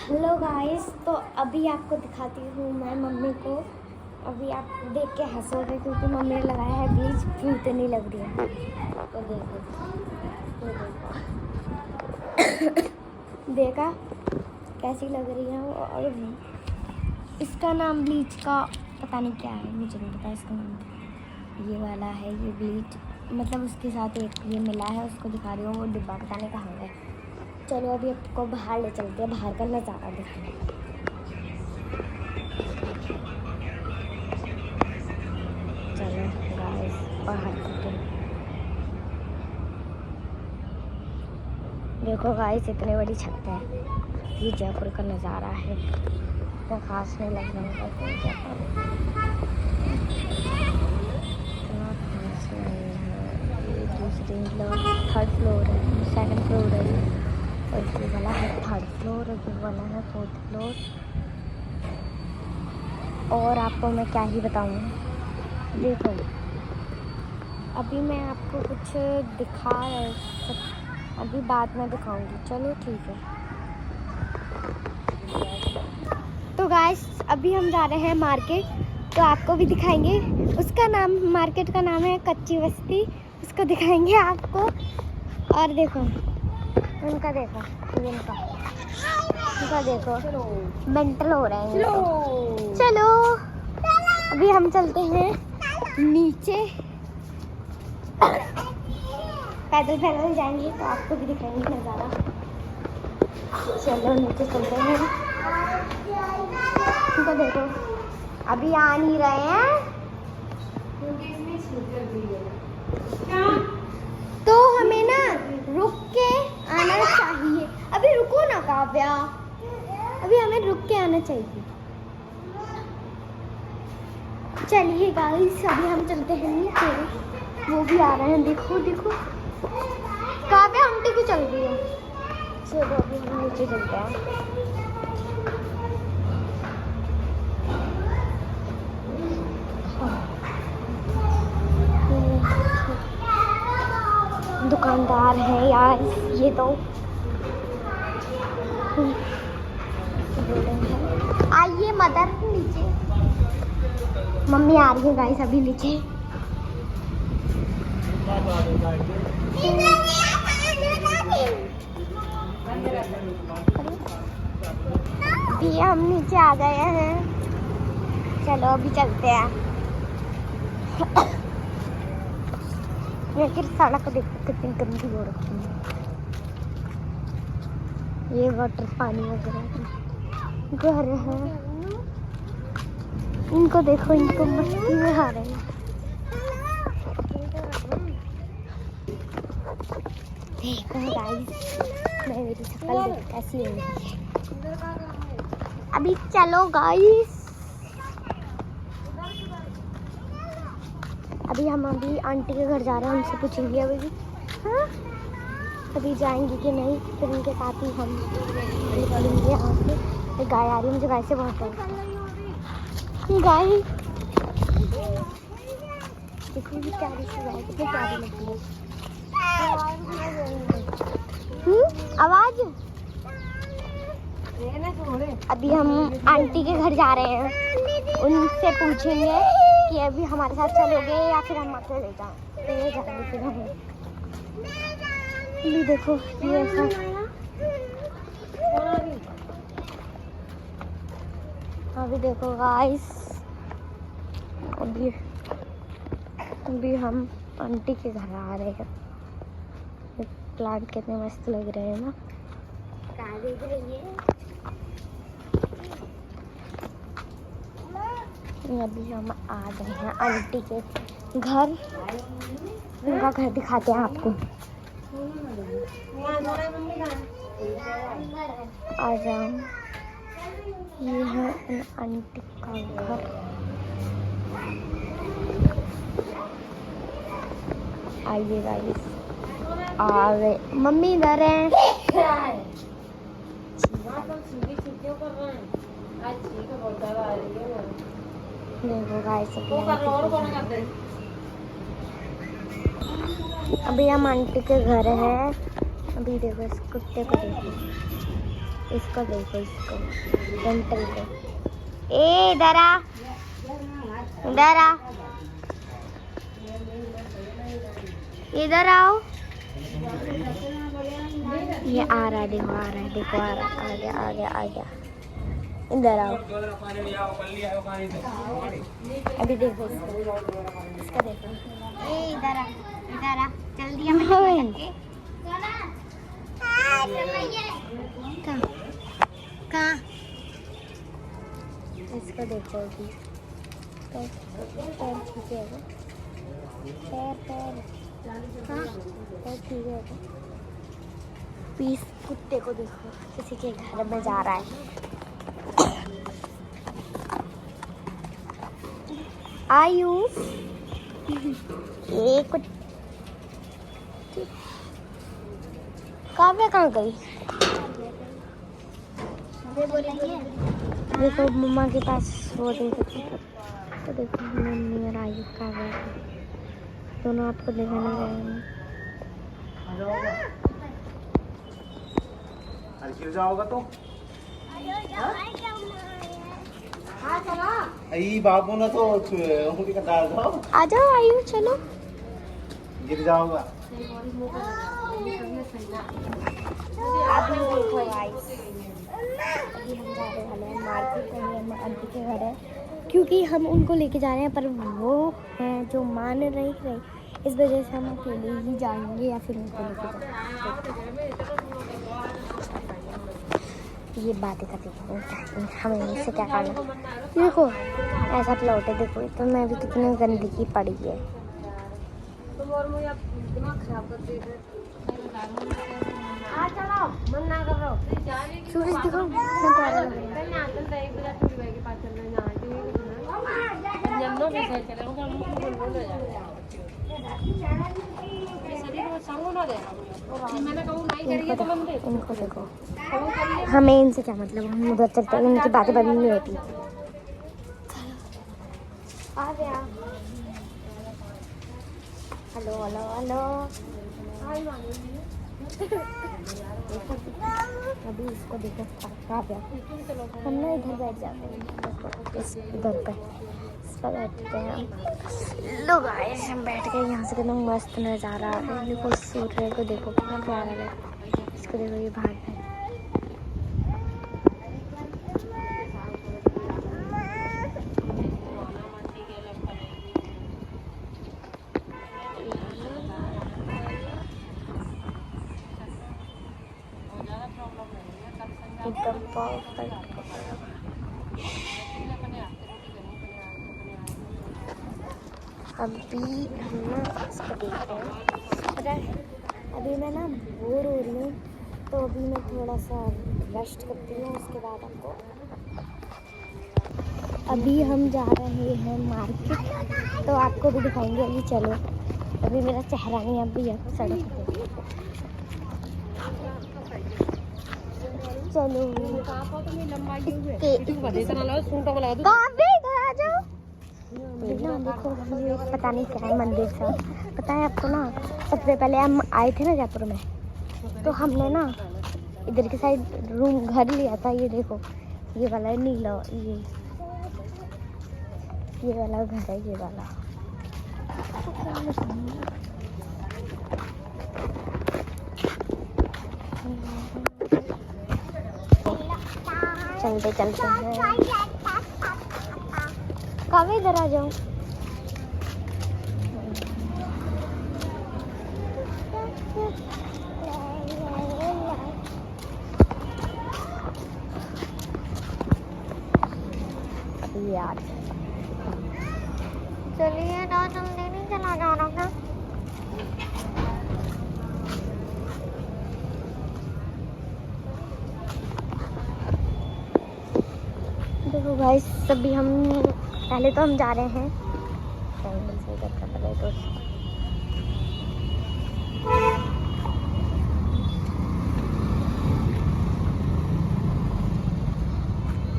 Hello guys, तो अभी आपको दिखाती हूँ मैं मम्मी को। अभी आप देख के हंसोगे क्योंकि मम्मी ने लगाया है ब्लीच, भूत नहीं लग रही है। तो देखो देखा कैसी लग रही है वो। और इसका नाम ब्लीच का पता नहीं क्या है, मुझे नहीं पता इसका नाम। ये वाला है ये ब्लीच, मतलब उसके साथ एक ये मिला है, उसको दिखा रही हूँ। वो डिब्बा पता नहीं कहाँ है। चलो अभी आपको बाहर ले चलते हैं, बाहर का नज़ारा दिखाने। चलो गाइस बाहर चलते हैं। देखो गाइस इतनी बड़ी छत है। ये जयपुर का नज़ारा है। इतना खास नहीं लग रहा है जयपुर, इतना खास नहीं है। ये दूसरी थर्ड फ्लोर है, सेकंड फ्लोर है, और ये वाला है थर्ड फ्लोर, और ये वाला है फोर्थ फ्लोर। और आपको मैं क्या ही बताऊँ। देखो अभी मैं आपको कुछ दिखा अभी बाद में दिखाऊंगी। चलो ठीक है। तो गाइस अभी हम जा रहे हैं मार्केट, तो आपको भी दिखाएंगे। उसका नाम, मार्केट का नाम है कच्ची बस्ती, उसको दिखाएंगे आपको। और देखो उनका, देखो इनका देखो मेंटल हो रहे हैं। चलो अभी हम चलते हैं नीचे, पैदल पैदल जाएंगे तो आपको भी दिखाएंगे नज़ारा। चलो नीचे चलते हैं। इनको देखो अभी आ नहीं रहे हैं, तो हमें ना रुक के आना चाहिए। अभी रुको ना काव्या, अभी हमें रुक के आना चाहिए। चलिए गाइस अभी हम चलते हैं नीचे। वो भी आ रहे हैं, देखो देखो काव्या आंटी की चल रही है। चलो अभी हम नीचे चलते हैं। दुकानदार है यार ये तो। आइए मदर नीचे, मम्मी आ रही है गाइस अभी नीचे। अभी हम नीचे आ गए हैं। चलो अभी चलते हैं। लेकिन सड़क देखो कितनी गंदी हो रखी है। ये वाटर पानी वगैरह घर है। इनको देखो, इनको मस्ती में आ रहे हैं। देखो गाइस मैं, मेरी शक्ल देखो कैसी हो रही है। अभी चलो गाइस, अभी हम आंटी के घर जा रहे हैं, उनसे पूछेंगे अभी। हाँ अभी जाएंगे कि नहीं, फिर उनके साथ ही हम निकलेंगे यहाँ से। गाय आ रही है, मुझे गाय से बहुत डर। गाय देखो भी प्यारी सी गाय, कितनी प्यारी लगती है। आवाज। अभी हम आंटी के घर जा रहे हैं, उनसे पूछेंगे कि अभी हमारे साथ चलोगे या फिर हम अकेले जाएंगे। फिर हम भी देखो ये ऐसा। अभी देखो गाइस अभी हम आंटी के घर आ रहे हैं। प्लांट कितने मस्त लग रहे हैं ना। क्या देख रही है? अभी हम आ गए हैं आंटी के घर, उनका घर दिखाते हैं आपको। आ जाओ, ये है आंटी का घर। आइए गाइस, आ गए। मम्मी इधर है। देखो गाइस अभी हम आंटी के घर हैं। अभी देखो इस कुत्ते को देखो, इसको देखो, इसको डेंटल को। ए इधर आ, इधर आ, इधर आओ। ये आ रहा है, देखो आ रहा है, देखो आ रहा है, आ गया आ गया आ गया। इधर आओ। अभी देखो इसका देखो। ए इधर आ, इधर आ, जल्दी आ। कहाँ इसको देखो अभी। पैर ठीक है, पैर पैर हाँ पैर ठीक है। पीस कुत्ते को देखो, किसी के घर में जा रहा है। आयुष एक काव्या कहाँ गई? देखो मम्मा के पास वो देखो, तो देखो मम्मी और आयुष काव्या दोनों आपको दिखाने गए। गिर जाओगा तो बाबू ना तो उंगली कटा दो। आ जाओ आयु, चलो। गिर जाओगा। अभी देखो गाइस, अभी हम जाने वाले हैं मार्केट में। हम आंटी के घर है, क्योंकि हम उनको लेके जा रहे हैं, पर वो हैं जो मान नहीं रही, इस वजह से हम अकेले ही जाएंगे या फिर उनको लेके जाएंगे। ये बातें करते हैं, हमें इससे क्या करना। देखो ऐसा प्लॉट है, देखो तो मैं भी कितनी गंदगी पड़ी है। सूरज देखो कितना प्यारा लग रहा है। इनको देखो, हमें इनसे क्या मतलब, हम उधर चलते हैं, इनकी बातें बंद नहीं होती। आ गया। Hello hello hello. अभी इसको देखो, आ गया। हम ना इधर बैठ जाते हैं, इस इधर पे इस पर बैठते हैं हम लोग। आए हम बैठ गए, यहाँ से कितना मस्त नज़ारा आ रहा है। देखो सूर्य को देखो कितना प्यारा है, इसको देखो ये भाग है। एकदम परफेक्ट। अभी हम ना इसको देख रहे हैं, पता है अभी मैं ना बोर हो रही हूँ, तो अभी मैं थोड़ा सा रेस्ट करती हूँ, उसके बाद आपको। अभी हम जा रहे हैं मार्केट, तो आपको भी दिखाएंगे। अभी चलो, अभी मेरा चेहरा नहीं, अभी है सड़क पे। चलो देखो, ये पता नहीं क्या है मंदिर सा, पता है आपको ना। सबसे पहले हम आए थे ना जयपुर में, तो हमने ना इधर की साइड रूम घर लिया था। ये देखो ये वाला है नीला, ये वाला घर है, ये वाला। चलते चलते हैं, कब इधर आ जाऊं। यार चलिए ना, जल्दी नहीं चला जा रहा था। देखो भाई, सभी हम पहले तो हम जा रहे हैं पहले तो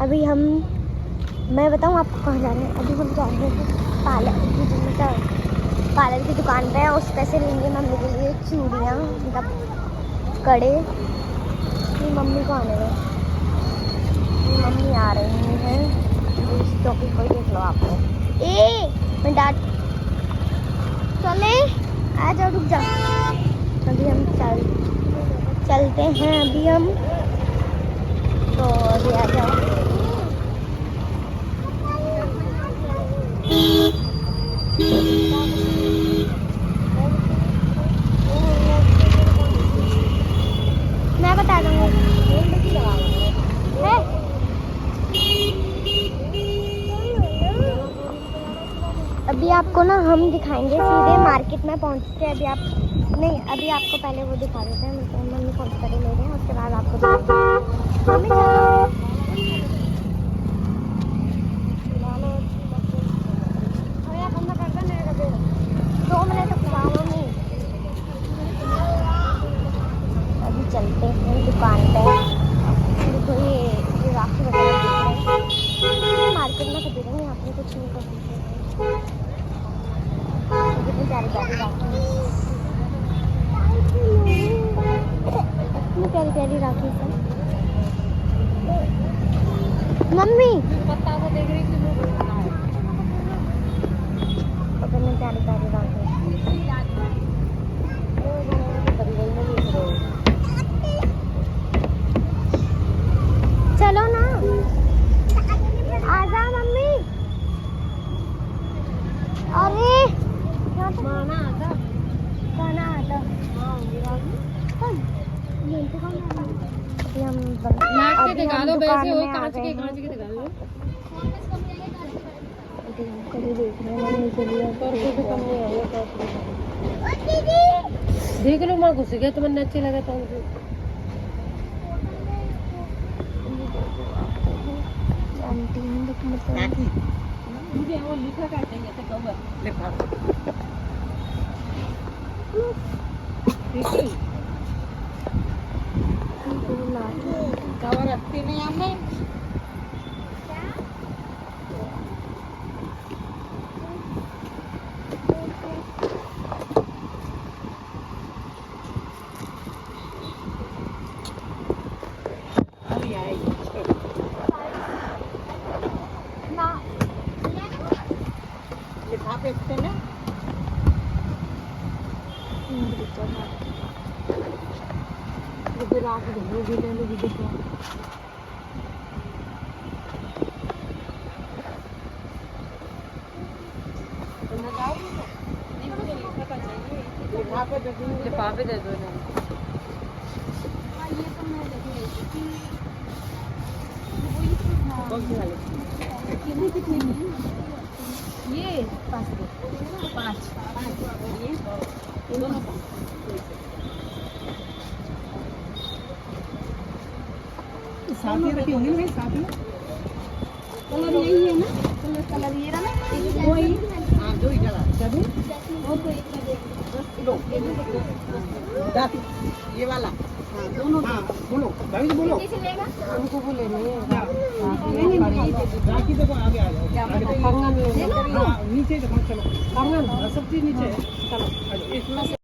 अभी हम, मैं बताऊँ आपको कहाँ जा रहे हैं। अभी हम जा रहे हैं पार्लर की दुकान पे, उस पैसे लेंगे मम्मी के लिए चूड़ियाँ, मतलब कड़े। मम्मी को आने में नहीं आ रही हैं तो भी कोई देख लो आपको। मैं डांट चले आ जाओ, रुक जाओ। अभी हम चलते हैं अभी हम तो अभी आ जाओ। मैं बता दूंगी है? अभी आपको ना हम दिखाएंगे सीधे मार्केट में पहुंचते हैं। अभी आप नहीं, अभी आपको पहले वो दिखा देते हैं। मतलब मम्मी फोन कर ले रहे हैं, उसके बाद आपको दिखाएंगे। मम्मी चलो 2 मिनट मम्मी। अभी चलते हैं दुकान पे। देखो ये राखी वगैरह मार्केट में खरीद रहे हैं। यहाँ पे कुछ नहीं कर कितनी प्यारी प्यारी राखी, इतनी प्यारी प्यारी राखी से। मम्मी पत्ता को देख रही थी, कितनी प्यारी प्यारी राखी। चलो ना, आजा मम्मी। अरे गाना आता अभी हम दिखा दो, वैसे हो कांच के दिखा दो। देख रहे हैं के लिए देख लो माँ, घुस गया तुम्हें अच्छे लगा तो आंटी मुझे वो लिखा करते हैं जैसे कवर लिखा कवर रखते नहीं हमने। लिफाफे थे ना, लिफाफे दे दो ना। ये 5 साथ ही रखी होंगी ना, साथ में कलर यही है ना, कलर ये रहा ना, वही। हाँ जो ही चला चलो, और कोई ये वाला। हाँ दोनों। हाँ बोलो भाभी, बोलो उनको बोले नहीं राखी देखो आगे आ जाओ। कंगन नीचे देखो, चलो कंगन सब चीज नीचे है। चलो इसमें